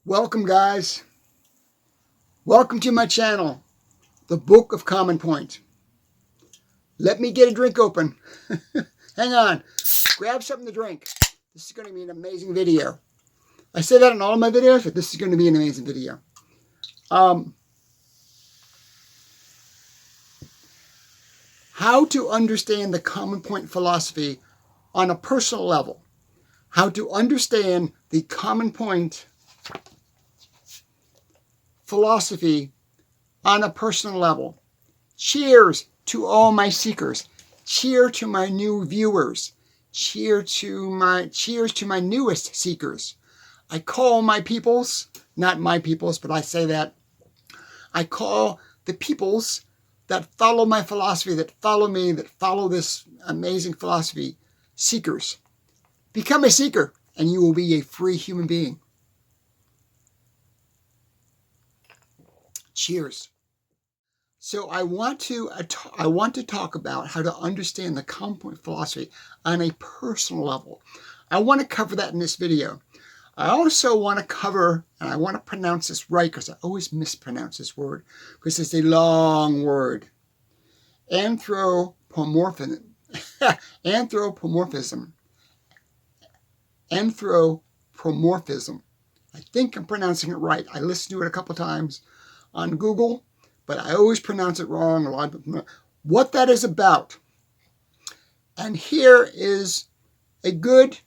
Welcome, guys. Welcome to my channel, The Book of Common Point. Let me get a drink open. Hang on. Grab something to drink. This is going to be an amazing video. I say that in all of my videos, but this is going to be an amazing video. How to understand the common point philosophy on a personal level. How to understand the common point philosophy on a personal level. Cheers to all my seekers. Cheer to my new viewers. Cheers to my newest seekers. I call my peoples, not my peoples, but I say that. I call the peoples that follow my philosophy, that follow me, that follow this amazing philosophy, seekers. Become a seeker, and you will be a free human being. Cheers. So I want to talk about how to understand the common point philosophy on a personal level. I want to cover that in this video. I also want to cover, and I want to pronounce this right because I always mispronounce this word because it's a long word. Anthropomorphism. Anthropomorphism. Anthropomorphism. I think I'm pronouncing it right. I listened to it a couple times on Google, but I always pronounce it wrong. What that is about. And here is a good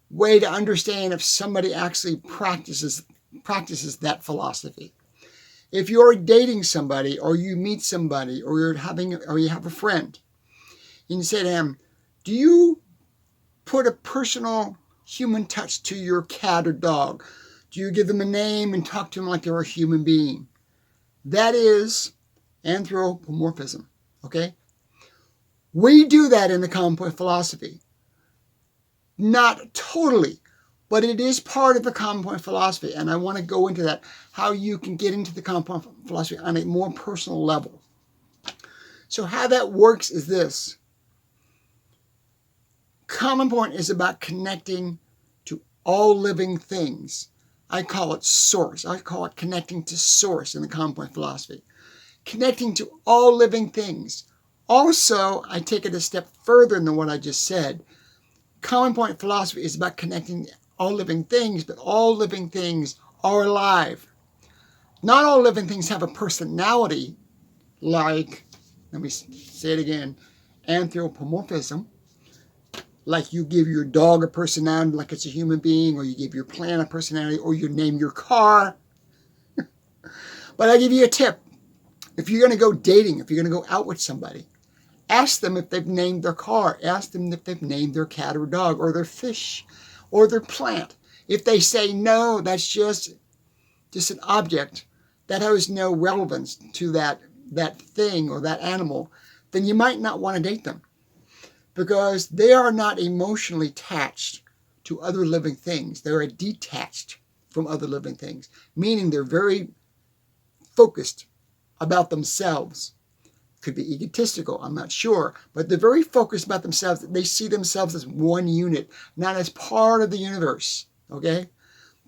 way to understand if somebody actually practices that philosophy. If you're dating somebody, or you meet somebody, or you have a friend, and you say to him, do you put a personal human touch to your cat or dog? Do you give them a name and talk to them like they're a human being? That is anthropomorphism, okay? We do that in the common point philosophy. Not totally, but it is part of the common point philosophy, and I want to go into that, how you can get into the common point philosophy on a more personal level. So how that works is this. Common point is about connecting to all living things. I call it source. I call it connecting to source in the common point philosophy. Connecting to all living things. Also, I take it a step further than what I just said. Common point philosophy is about connecting all living things, but all living things are alive. Not all living things have a personality like, let me say it again, anthropomorphism. Like you give your dog a personality like it's a human being, or you give your plant a personality, or you name your car. But I give you a tip. If you're going to go dating, if you're going to go out with somebody, ask them if they've named their car. Ask them if they've named their cat or dog, or their fish, or their plant. If they say no, that's just an object that has no relevance to that thing or that animal, then you might not want to date them. Because they are not emotionally attached to other living things. They're detached from other living things, meaning they're very focused about themselves. Could be egotistical, I'm not sure, but they're very focused about themselves. They see themselves as one unit, not as part of the universe, okay?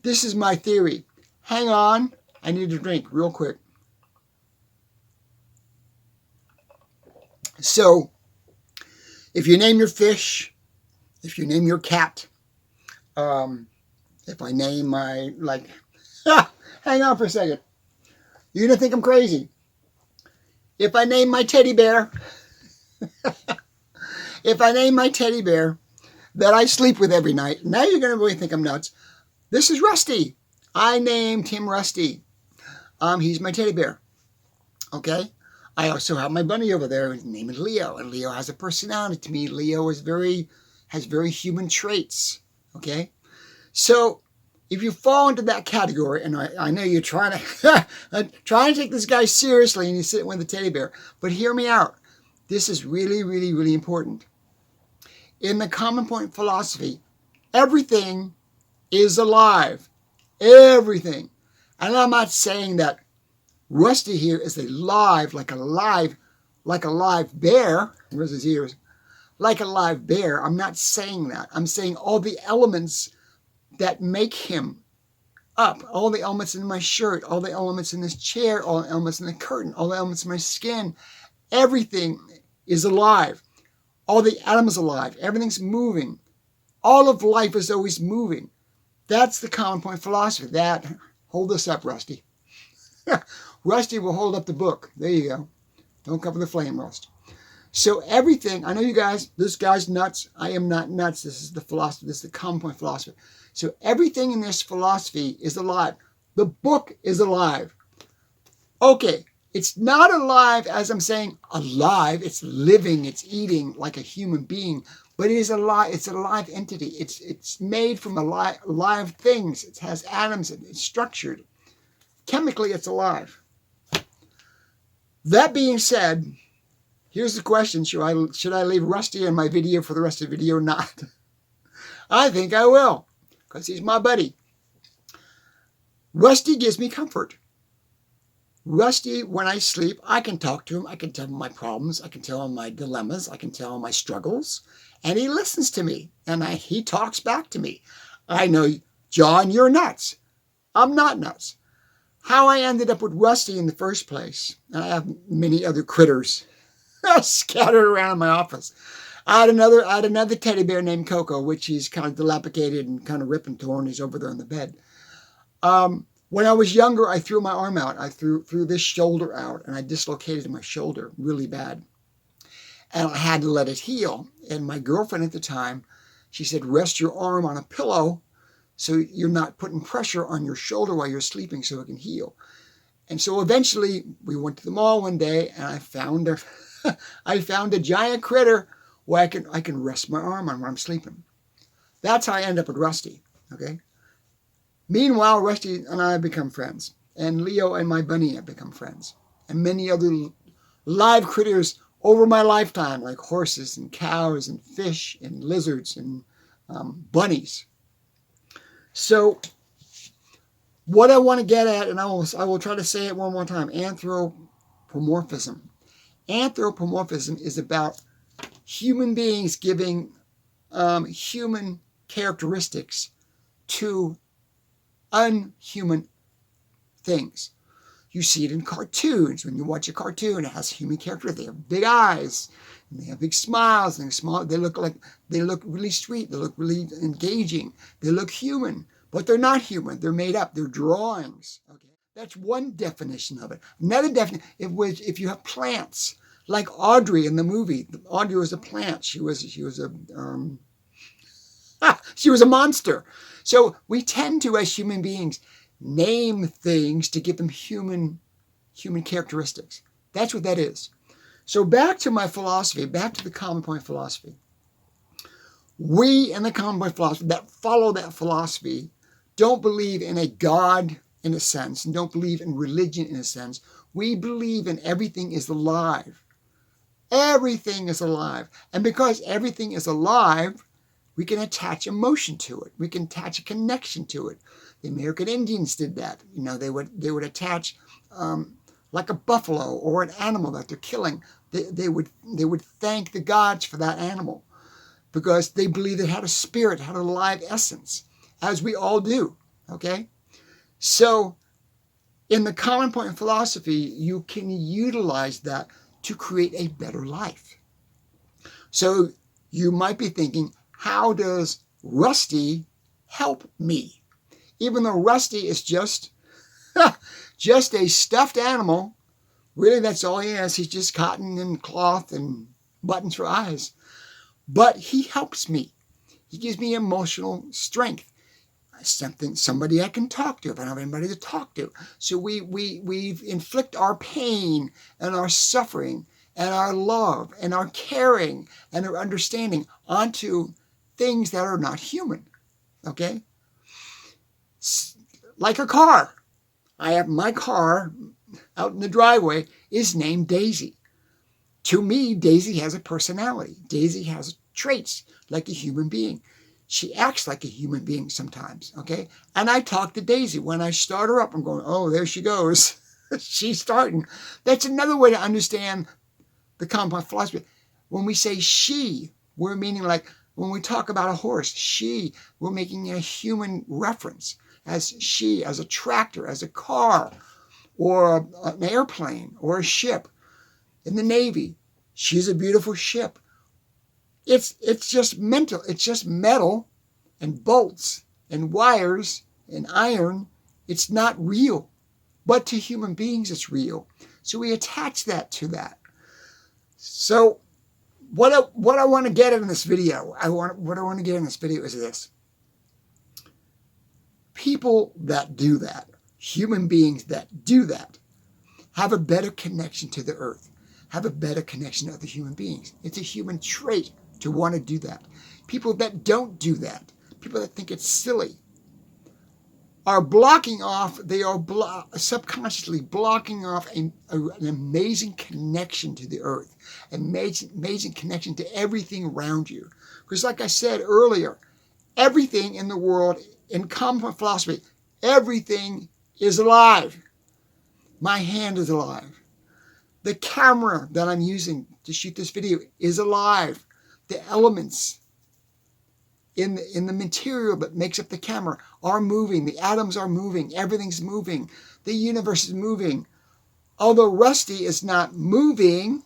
This is my theory. Hang on, I need a drink real quick. So, if you name your fish, if you name your cat, if I name my, hang on for a second. You're going to think I'm crazy. If I name my teddy bear, if I name my teddy bear that I sleep with every night, now you're going to really think I'm nuts. This is Rusty. I named him Rusty. He's my teddy bear. Okay? I also have my bunny over there. His name is Leo, and Leo has a personality to me. Leo has very human traits. Okay, so if you fall into that category, and I know you're trying to take this guy seriously, and you sit with the teddy bear, but hear me out. This is really, really, really important. In the common point philosophy, everything is alive. Everything, and I'm not saying that Rusty here is alive, like a live bear. Where's his ears? Like a live bear. I'm not saying that. I'm saying all the elements that make him up. All the elements in my shirt, all the elements in this chair, all the elements in the curtain, all the elements in my skin. Everything is alive. All the atoms alive. Everything's moving. All of life is always moving. That's the common point philosophy. Hold this up, Rusty. Rusty will hold up the book. There you go. Don't cover the flame, Rust. So everything, I know you guys, this guy's nuts. I am not nuts. This is the philosophy. This is the common point philosophy. So everything in this philosophy is alive. The book is alive. Okay, it's not alive as I'm saying alive. It's living, it's eating like a human being. But it is alive. It's a live entity. It's made from alive things. It has atoms. It's structured. Chemically, it's alive. That being said, here's the question. Should I leave Rusty in my video for the rest of the video or not? I think I will, because he's my buddy. Rusty gives me comfort. Rusty, when I sleep, I can talk to him. I can tell him my problems. I can tell him my dilemmas. I can tell him my struggles. And he listens to me. And he talks back to me. I know, John, you're nuts. I'm not nuts. How I ended up with Rusty in the first place, and I have many other critters scattered around in my office. I had another teddy bear named Coco, which he's kind of dilapidated and kind of ripped and torn. He's over there in the bed. When I was younger, I threw my arm out. I threw this shoulder out, and I dislocated my shoulder really bad. And I had to let it heal. And my girlfriend at the time, she said, rest your arm on a pillow so you're not putting pressure on your shoulder while you're sleeping so it can heal. And so eventually, we went to the mall one day, and I found a giant critter where I can rest my arm on when I'm sleeping. That's how I end up with Rusty, okay? Meanwhile, Rusty and I have become friends. And Leo and my bunny have become friends. And many other live critters over my lifetime, like horses and cows and fish and lizards and bunnies. So what I want to get at, and I will try to say it one more time, anthropomorphism. Anthropomorphism is about human beings giving human characteristics to unhuman things. You see it in cartoons. When you watch a cartoon, it has human characteristics. They have big eyes, and they have big smiles, and they look really sweet. They look really engaging. They look human, but they're not human. They're made up. They're drawings. Okay, that's one definition of it. Another definition, if you have plants, like Audrey in the movie. Audrey was a plant. She was a monster. So we tend to, as human beings, name things to give them human characteristics. That's what that is. So back to my philosophy, back to the common point philosophy. We in the common point philosophy that follow that philosophy don't believe in a God in a sense, and don't believe in religion in a sense. We believe in everything is alive. Everything is alive. And because everything is alive, we can attach emotion to it. We can attach a connection to it. The American Indians did that. You know, they would attach like a buffalo or an animal that they're killing. They would thank the gods for that animal because they believed it had a spirit, had a live essence, as we all do. Okay, so in the common point philosophy, you can utilize that to create a better life. So you might be thinking, how does Rusty help me? Even though Rusty is just a stuffed animal, really that's all he has. He's just cotton and cloth and buttons for eyes. But he helps me. He gives me emotional strength. Somebody I can talk to if I don't have anybody to talk to. So we inflict our pain and our suffering and our love and our caring and our understanding onto things that are not human. Okay? Like a car. I have my car out in the driveway is named Daisy. To me, Daisy has a personality. Daisy has traits like a human being. She acts like a human being sometimes, okay? And I talk to Daisy. When I start her up, I'm going, oh, there she goes. She's starting. That's another way to understand the common point philosophy. When we say she, we're meaning like when we talk about a horse, we're making a human reference. as she, as a tractor, as a car, or an airplane, or a ship. In the Navy, she's a beautiful ship. It's just mental. It's just metal and bolts and wires and iron. It's not real. But to human beings, it's real. So we attach that to that. So what I want to get in this video, what I want to get in this video is this. People that do that, human beings that do that, have a better connection to the earth, have a better connection to other human beings. It's a human trait to want to do that. People that don't do that, people that think it's silly, are blocking off, they are subconsciously blocking off an amazing connection to the earth, amazing connection to everything around you. Because like I said earlier, everything in the world, in common philosophy, everything is alive. My hand is alive. The camera that I'm using to shoot this video is alive. The elements in the material that makes up the camera are moving. The atoms are moving. Everything's moving. The universe is moving. Although Rusty is not moving,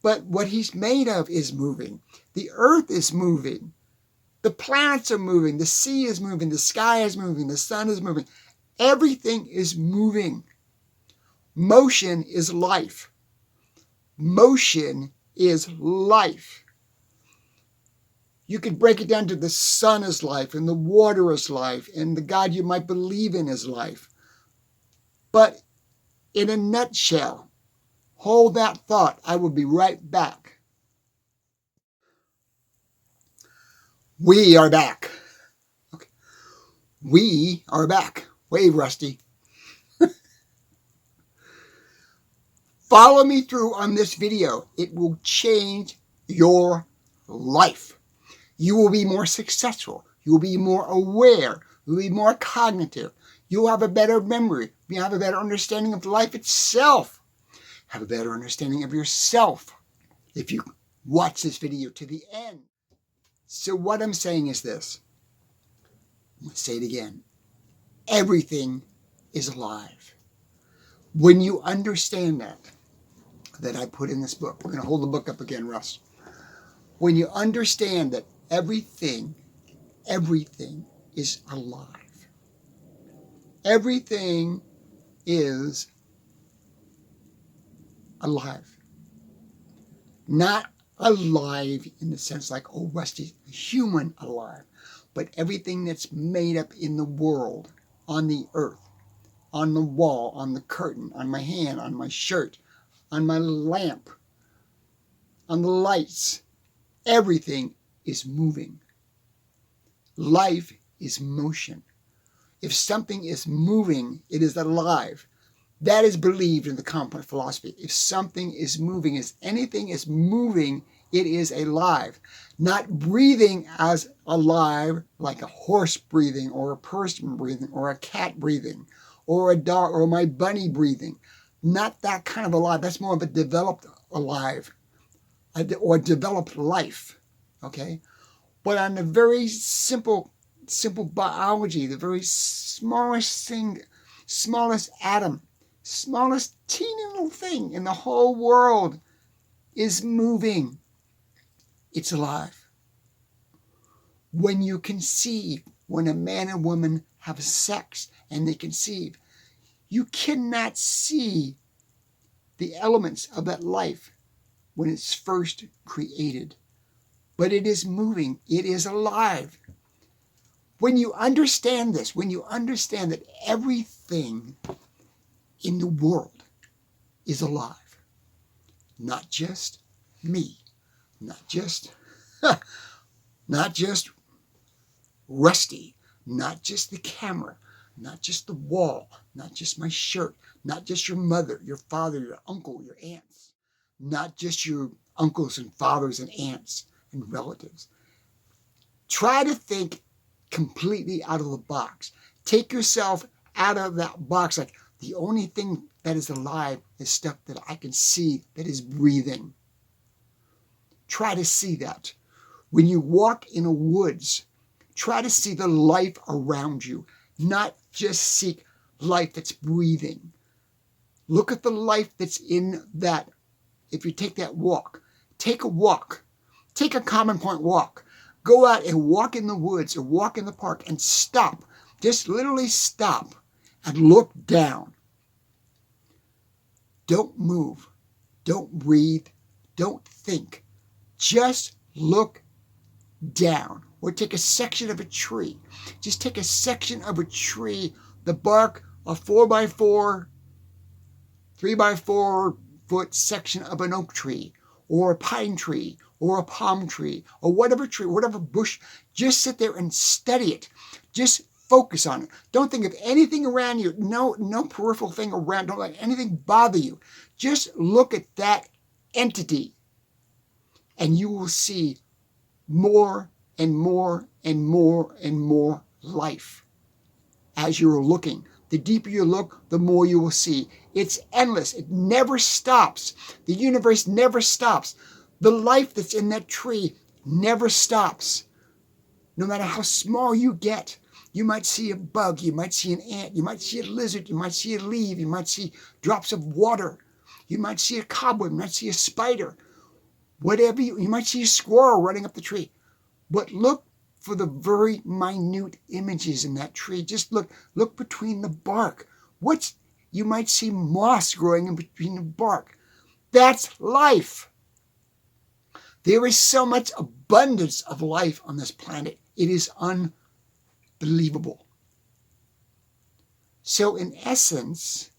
but what he's made of is moving. The earth is moving. The planets are moving. The sea is moving. The sky is moving. The sun is moving. Everything is moving. Motion is life. Motion is life. You could break it down to the sun is life, and the water is life, and the God you might believe in is life. But in a nutshell, hold that thought. I will be right back. We are back. Okay. We are back. Wave, Rusty. Follow me through on this video. It will change your life. You will be more successful. You will be more aware. You will be more cognitive. You will have a better memory. You have a better understanding of life itself. Have a better understanding of yourself if you watch this video to the end. So what I'm saying is this. I'm going to say it again. Everything is alive. When you understand that I put in this book, we're going to hold the book up again, Russ. When you understand that everything is alive. Everything is alive. Not alive in the sense like, oh, Rusty's human alive, but everything that's made up in the world, on the earth, on the wall, on the curtain, on my hand, on my shirt, on my lamp, on the lights, everything is moving. Life is motion. If something is moving, it is alive. That is believed in the component philosophy. If something is moving, if anything is moving, it is alive. Not breathing as alive, like a horse breathing, or a person breathing, or a cat breathing, or a dog, or my bunny breathing. Not that kind of alive. That's more of a developed alive, or developed life. Okay? But on the very simple biology, the very smallest thing, smallest atom, smallest teeny little thing in the whole world is moving. It's alive. When you conceive, when a man and woman have sex and they conceive, you cannot see the elements of that life when it's first created. But it is moving. It is alive. When you understand this, when you understand that everything in the world is alive, not just me, not just Rusty, not just the camera, not just the wall, not just my shirt, not just your mother, your father, your uncle, your aunts, not just your uncles and fathers and aunts and relatives. Try to think completely out of the box. Take yourself out of that box. Like, the only thing that is alive is stuff that I can see that is breathing. Try to see that. When you walk in a woods, try to see the life around you. not just seek life that's breathing. Look at the life that's in that. If you take that walk, take a walk, take a common point walk. Go out and walk in the woods or walk in the park and stop. Just literally stop and look down. Don't move. Don't breathe. Don't think. Just look down. Or take a section of a tree. Just take a section of a tree, the bark, a 4x4, 3x4 foot section of an oak tree, or a pine tree, or a palm tree, or whatever tree, whatever bush. Just sit there and study it. Just focus on it. Don't think of anything around you. No peripheral thing around. Don't let anything bother you. Just look at that entity, and you will see more and more and more and more life as you're looking. The deeper you look, the more you will see. It's endless. It never stops. The universe never stops. The life that's in that tree never stops. No matter how small you get, you might see a bug, you might see an ant, you might see a lizard, you might see a leaf, you might see drops of water, you might see a cobweb, you might see a spider, whatever you might see a squirrel running up the tree. But look for the very minute images in that tree. Just look between the bark. You might see moss growing in between the bark. That's life. There is so much abundance of life on this planet. It is unbelievable. So in essence,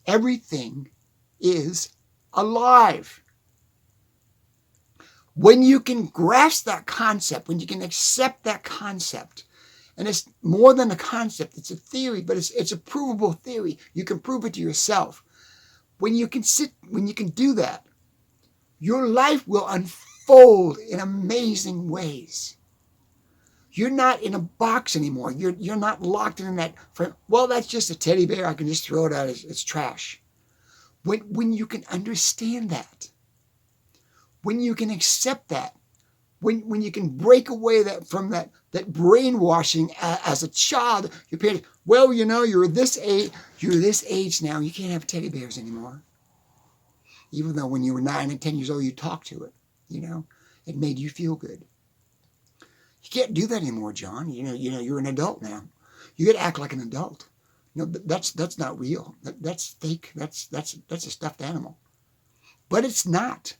everything is alive. When you can grasp that concept, when you can accept that concept, and it's more than a concept, it's a theory, but it's a provable theory. You can prove it to yourself. When you can do that, your life will unfold in amazing ways. You're not in a box anymore. You're not locked in that frame. Well, that's just a teddy bear. I can just throw it out as it's trash. When you can understand that, when you can accept that, when you can break away from that brainwashing as a child, your parents, well, you're this age now, you can't have teddy bears anymore. Even though when you were 9 and 10 years old, you talked to it, it made you feel good. You can't do that anymore, John. You're an adult now. You got to act like an adult. That's not real. That's fake. That's a stuffed animal. But it's not.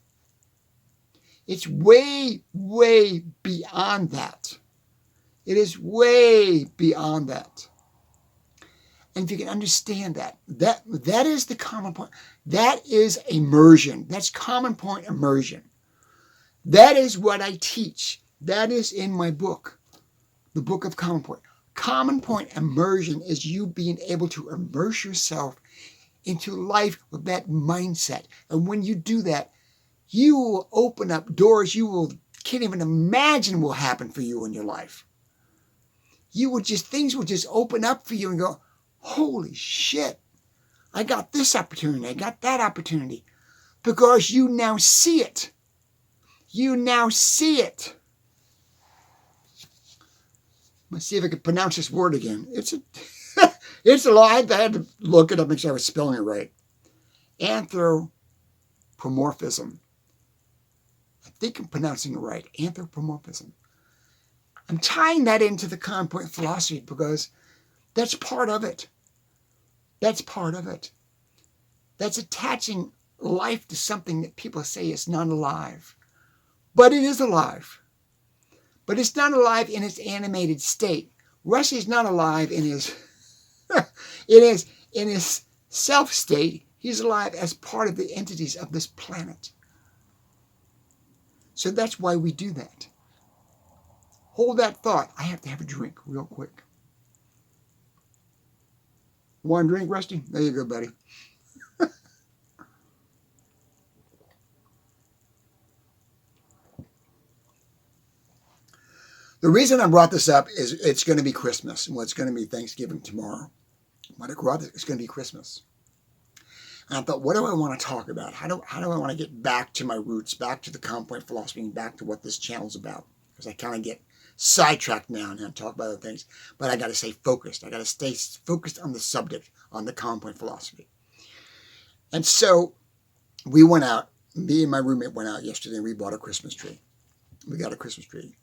It's way, way beyond that. It is way beyond that. And if you can understand that is the common point. That is immersion. That's common point immersion. That is what I teach. That is in my book, the Book of Common Point. Common point immersion is you being able to immerse yourself into life with that mindset. And when you do that, you will open up doors can't even imagine will happen for you in your life. Things will just open up for you and go, holy shit, I got this opportunity, I got that opportunity. Because you now see it. You now see it. Let's see if I can pronounce this word again. It's a lot. I had to look it up, make sure I was spelling it right. Anthropomorphism. I think I'm pronouncing it right. Anthropomorphism. I'm tying that into the common point philosophy because that's part of it. That's part of it. That's attaching life to something that people say is not alive. But it is alive. But it's not alive in its animated state. Rusty is not alive in his in his self state. He's alive as part of the entities of this planet. So that's why we do that. Hold that thought. I have to have a drink real quick. Want a drink, Rusty? There you go, buddy. The reason I brought this up is it's going to be Christmas. Well, it's going to be Thanksgiving tomorrow. When I grow up, it's going to be Christmas. And I thought, what do I want to talk about? How do I want to get back to my roots, back to the common point philosophy, and back to what this channel's about? Because I kind of get sidetracked now and talk about other things, but I got to stay focused. I got to stay focused on the subject, on the common point philosophy. And so we went out, me and my roommate went out yesterday and we bought a Christmas tree. We got a Christmas tree.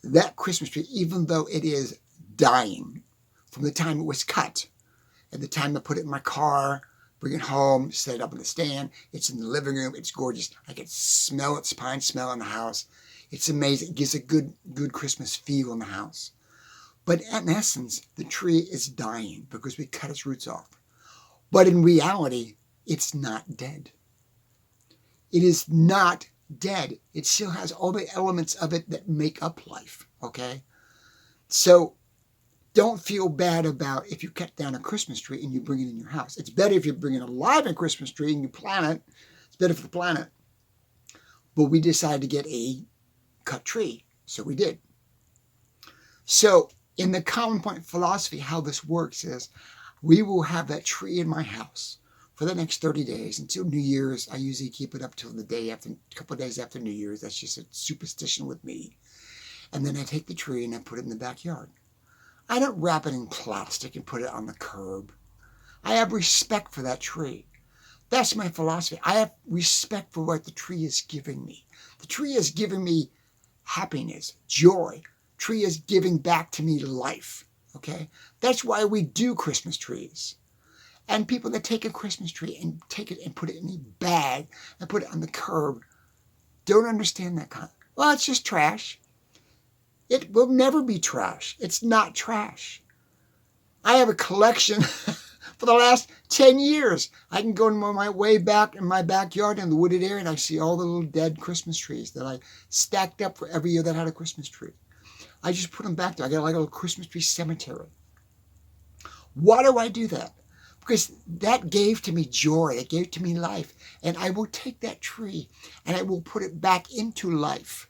That Christmas tree, even though it is dying from the time it was cut and the time I put it in my car, bring it home, set it up in the stand, it's in the living room, it's gorgeous. I can smell its pine smell in the house. It's amazing. It gives a good Christmas feel in the house. But in essence, the tree is dying because we cut its roots off. But in reality, it's not dead. It is not dead. It still has all the elements of it that make up life, okay? So don't feel bad about if you cut down a Christmas tree and you bring it in your house. It's better if you bring it alive in a Christmas tree and you plant it. It's better for the planet. But we decided to get a cut tree, so we did. So in the common point philosophy, how this works is we will have that tree in my house for the next 30 days until New Year's. I usually keep it up till the day after, a couple of days after New Year's. That's just a superstition with me. And then I take the tree and I put it in the backyard. I don't wrap it in plastic and put it on the curb. I have respect for that tree. That's my philosophy. I have respect for what the tree is giving me. The tree is giving me happiness, joy. Tree is giving back to me life, okay? That's why we do Christmas trees. And people that take a Christmas tree and take it and put it in a bag and put it on the curb don't understand that kind. Well, it's just trash. It will never be trash. It's not trash. I have a collection for the last 10 years. I can go my way back in my backyard in the wooded area and I see all the little dead Christmas trees that I stacked up for every year that had a Christmas tree. I just put them back there. I got like a little Christmas tree cemetery. Why do I do that? Because that gave to me joy. It gave to me life. And I will take that tree and I will put it back into life.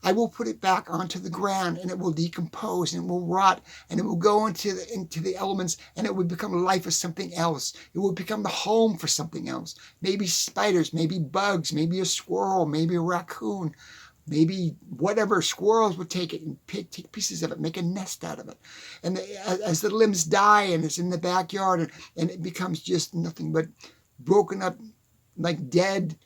I will put it back onto the ground and it will decompose and it will rot and it will go into the elements and it will become life as something else. It will become the home for something else. Maybe spiders, maybe bugs, maybe a squirrel, maybe a raccoon, maybe whatever. Squirrels would take it and take pieces of it, make a nest out of it. And as the limbs die and it's in the backyard and it becomes just nothing but broken up like dead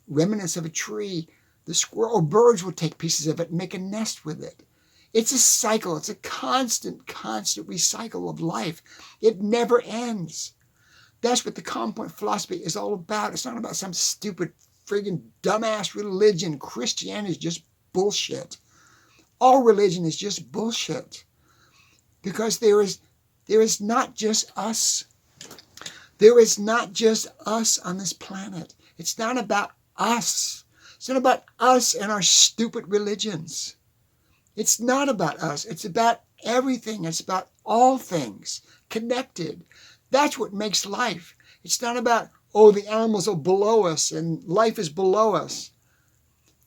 remnants of a tree, the squirrel or birds will take pieces of it and make a nest with it. It's a cycle. It's a constant recycle of life. It never ends. That's what the common point philosophy is all about. It's not about some stupid, friggin' dumbass religion. Christianity is just bullshit. All religion is just bullshit. Because there is not just us. There is not just us on this planet. It's not about us. It's not about us and our stupid religions. It's not about us. It's about everything. It's about all things connected. That's what makes life. It's not about, oh, the animals are below us and life is below us.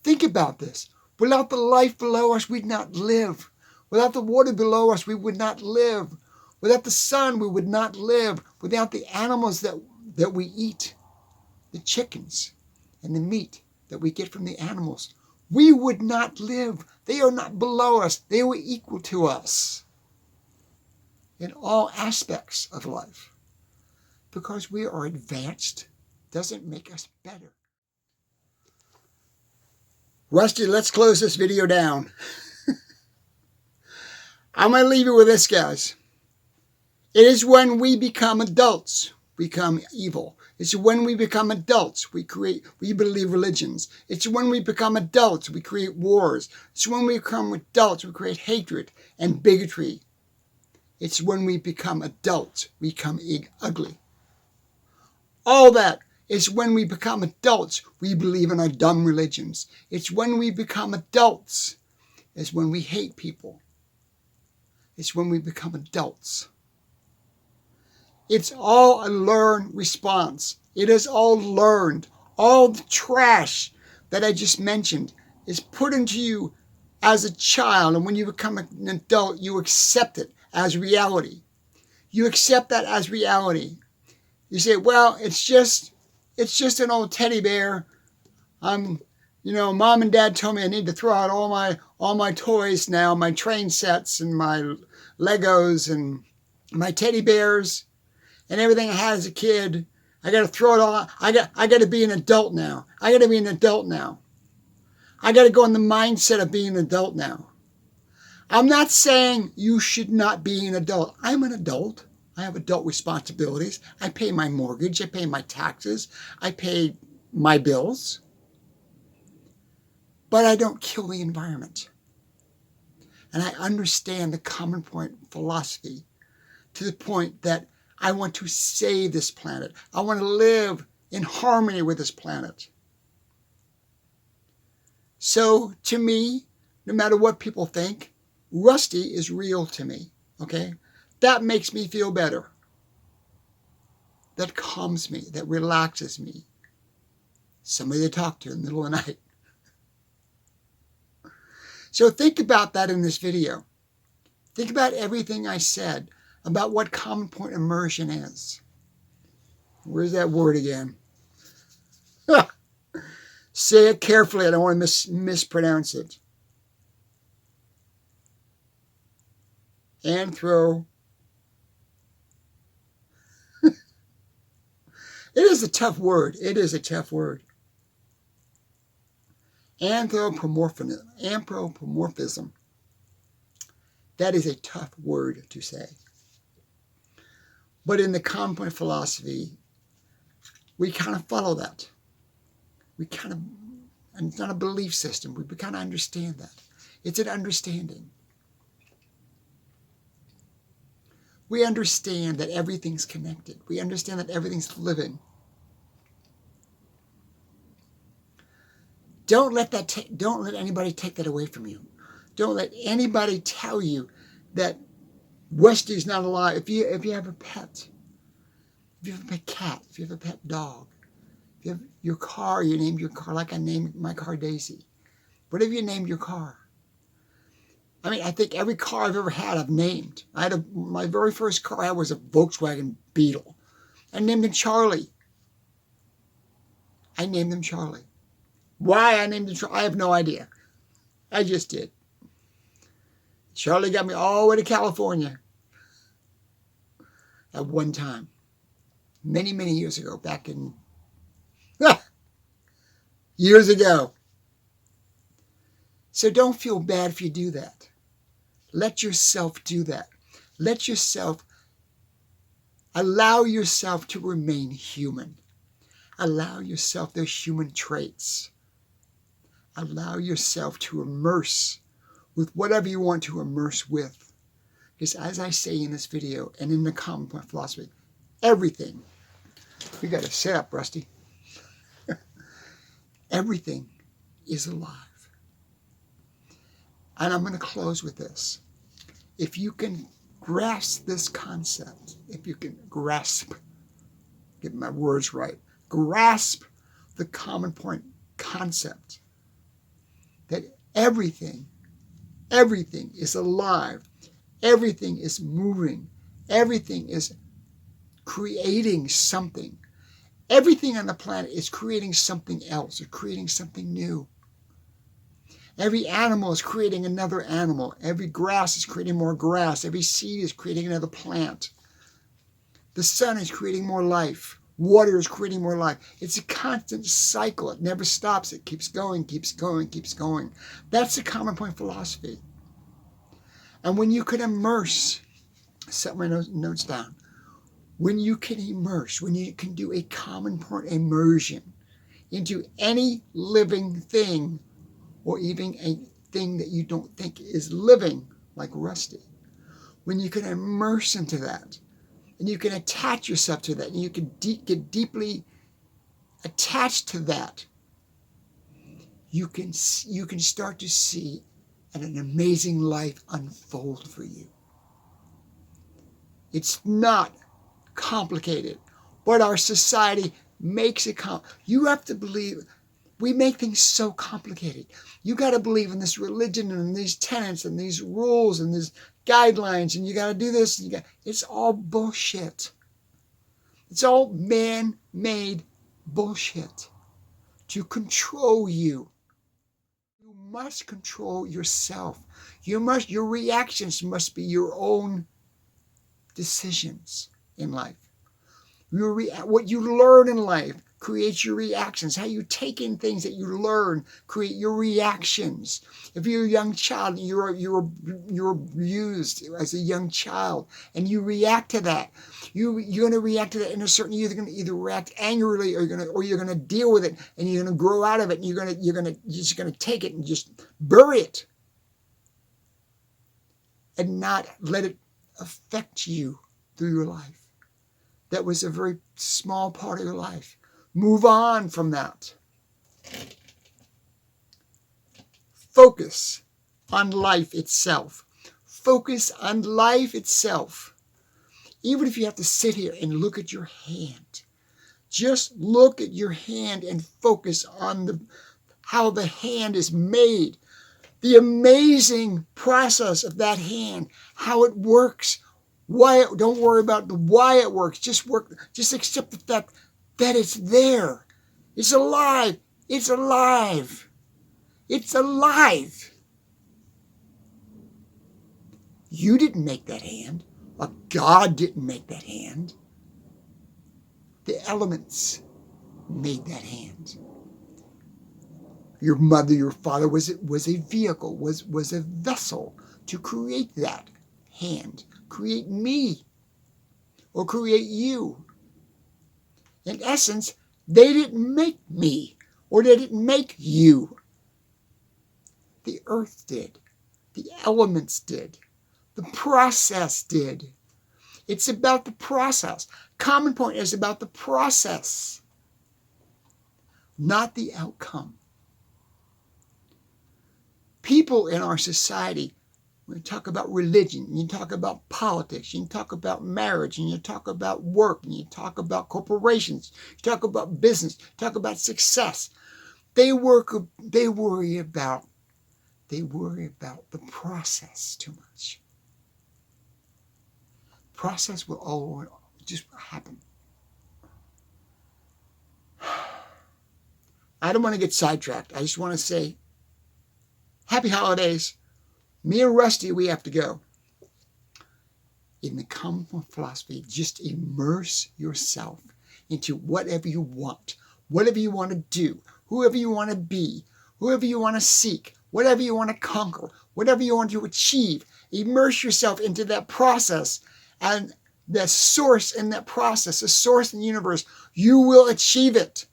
Think about this. Without the life below us, we'd not live. Without the water below us, we would not live. Without the sun, we would not live. Without the animals that we eat, the chickens and the meat that we get from the animals, we would not live. They are not below us. They were equal to us in all aspects of life. Because we are advanced doesn't make us better. Rusty, let's close this video down. I'm going to leave you with this, guys. It is when we become adults, we become evil. It's when we become adults, we believe religions. It's when we become adults, we create wars. It's when we become adults, we create hatred and bigotry. It's when we become adults, we become ugly. All that is when we become adults, we believe in our dumb religions. It's when we become adults, it's when we hate people. It's when we become adults. It's all a learned response. It is all learned. All the trash that I just mentioned is put into you as a child. And when you become an adult, you accept it as reality. You accept that as reality. You say, well, it's just an old teddy bear. Mom and Dad told me I need to throw out all all my toys now, my train sets and my Legos and my teddy bears and everything I had as a kid. I got to throw it all out. I got to be an adult now. I got to be an adult now. I got to go in the mindset of being an adult now. I'm not saying you should not be an adult. I'm an adult. I have adult responsibilities. I pay my mortgage. I pay my taxes. I pay my bills. But I don't kill the environment. And I understand the common point philosophy to the point that I want to save this planet. I want to live in harmony with this planet. So to me, no matter what people think, Rusty is real to me, okay? That makes me feel better. That calms me, that relaxes me. Somebody to talk to in the middle of the night. So think about that in this video. Think about everything I said about what common point immersion is. Where's that word again? Say it carefully. I don't want to mispronounce it. It is a tough word. It is a tough word. Anthropomorphism. That is a tough word to say. But in the common point philosophy, we kind of follow that. We kind of, and it's not a belief system, we kind of understand that. It's an understanding. We understand that everything's connected. We understand that everything's living. Don't let anybody take that away from you. Don't let anybody tell you that Westy's not alive. If you have a pet, if you have a pet cat, if you have a pet dog, if you have your car, you name your car like I named my car Daisy. Whatever you named your car. I mean, I think every car I've ever had, I've named. My very first car I had was a Volkswagen Beetle. I named him Charlie. I named him Charlie. Why I named him Charlie, I have no idea. I just did. Charlie got me all the way to California at one time. Many, many years ago, back in... years ago. So don't feel bad if you do that. Let yourself do that. Allow yourself to remain human. Allow yourself those human traits. Allow yourself to immerse with whatever you want to immerse with. Because as I say in this video and in the common point philosophy, everything, we got to set up, Rusty. Everything is alive. And I'm going to close with this. If you can grasp this concept, if you can get my words right, grasp the common point concept that everything is alive, everything is moving, everything is creating something. Everything on the planet is creating something else or creating something new. Every animal is creating another animal. Every grass is creating more grass. Every seed is creating another plant. The sun is creating more life. Water is creating more life. It's a constant cycle. It never stops. It keeps going, keeps going, keeps going. That's the common point philosophy. And when you can immerse, set my notes down, when you can immerse, when you can do a common point immersion into any living thing, or even a thing that you don't think is living, like Rusty. When you can immerse into that, and you can attach yourself to that, and you can get deeply attached to that, you can start to see an amazing life unfold for you. It's not complicated, but our society makes it complicated. You have to believe. We make things so complicated. You got to believe in this religion and these tenets and these rules and these guidelines, and you got to do this. And it's all bullshit. It's all man-made bullshit to control you, to must control yourself. Your reactions must be your own decisions in life. What you learn in life creates your reactions. How you take in things that you learn create your reactions. If you're a young child, you're abused as a young child, and you react to that. You're going to react to that in a certain. You're going to either react angrily, or you're going to deal with it, and you're going to grow out of it. And you're just going to take it and just bury it, and not let it affect you through your life. That was a very small part of your life. Move on from that. Focus on life itself. Focus on life itself. Even if you have to sit here and look at your hand, just look at your hand and focus on how the hand is made. The amazing process of that hand, how it works. Don't worry about why it works. Just accept the fact that it's there. It's alive. It's alive. It's alive. You didn't make that hand. Or God didn't make that hand. The elements made that hand. Your mother, your father was a vehicle, was a vessel to create that hand. Create me, or create you. In essence, they didn't make me, or they didn't make you. The earth did. The elements did. The process did. It's about the process. Common Point is about the process, not the outcome. People in our society, when you talk about religion, and you talk about politics, and you talk about marriage, and you talk about work, and you talk about corporations, you talk about business, you talk about success. They worry about the process too much. Process will all just happen. I don't want to get sidetracked. I just want to say, happy holidays. Me and Rusty, we have to go. In the Common Point philosophy, just immerse yourself into whatever you want to do, whoever you want to be, whoever you want to seek, whatever you want to conquer, whatever you want to achieve. Immerse yourself into that process, and the source in that process, the source in the universe, you will achieve it.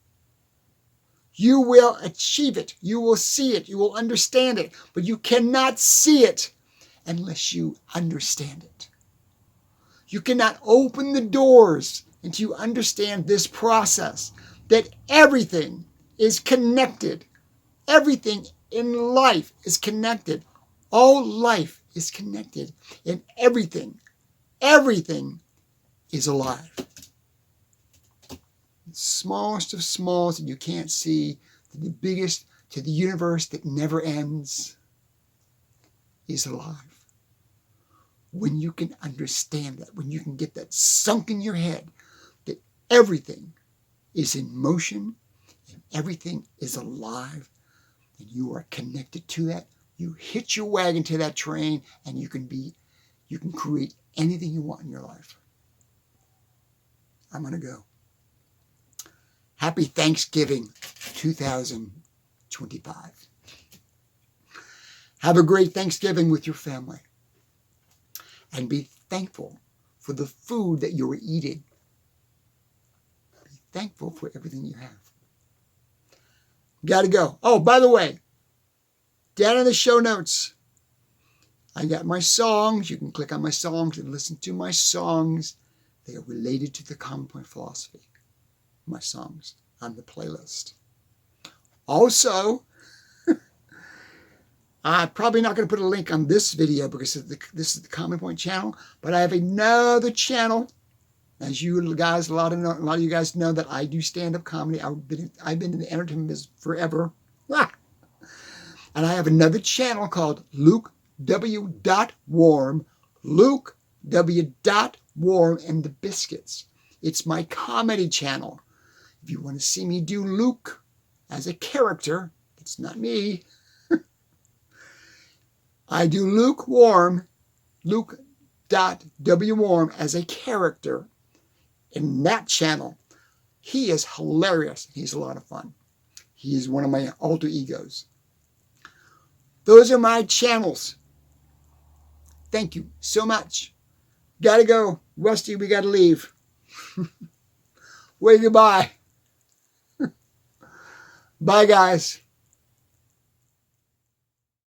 You will achieve it. You will see it. You will understand it. But you cannot see it unless you understand it. You cannot open the doors until you understand this process, that everything is connected. Everything in life is connected. All life is connected. And everything is alive. The smallest of smalls that you can't see, to the biggest, to the universe that never ends, is alive. When you can understand that, when you can get that sunk in your head, that everything is in motion and everything is alive, and you are connected to that, you hitch your wagon to that train, and you can create anything you want in your life. I'm going to go. Happy Thanksgiving 2025. Have a great Thanksgiving with your family. And be thankful for the food that you're eating. Be thankful for everything you have. Got to go. Oh, by the way, down in the show notes, I got my songs. You can click on my songs and listen to my songs. They are related to the Common Point philosophy. My songs on the playlist. Also, I'm probably not going to put a link on this video because this is the Common Point channel, but I have another channel. As you guys, a lot of you guys know that I do stand-up comedy. I've been in the entertainment business forever. And I have another channel called Luke W. Warm, Luke W. Warm and the Biscuits. It's my comedy channel. If you want to see me do Luke as a character, it's not me. I do lukewarm, Luke.wwarm as a character in that channel. He is hilarious. He's a lot of fun. He's one of my alter egos. Those are my channels. Thank you so much. Gotta go. Rusty, we gotta leave. Wave goodbye. Bye, guys.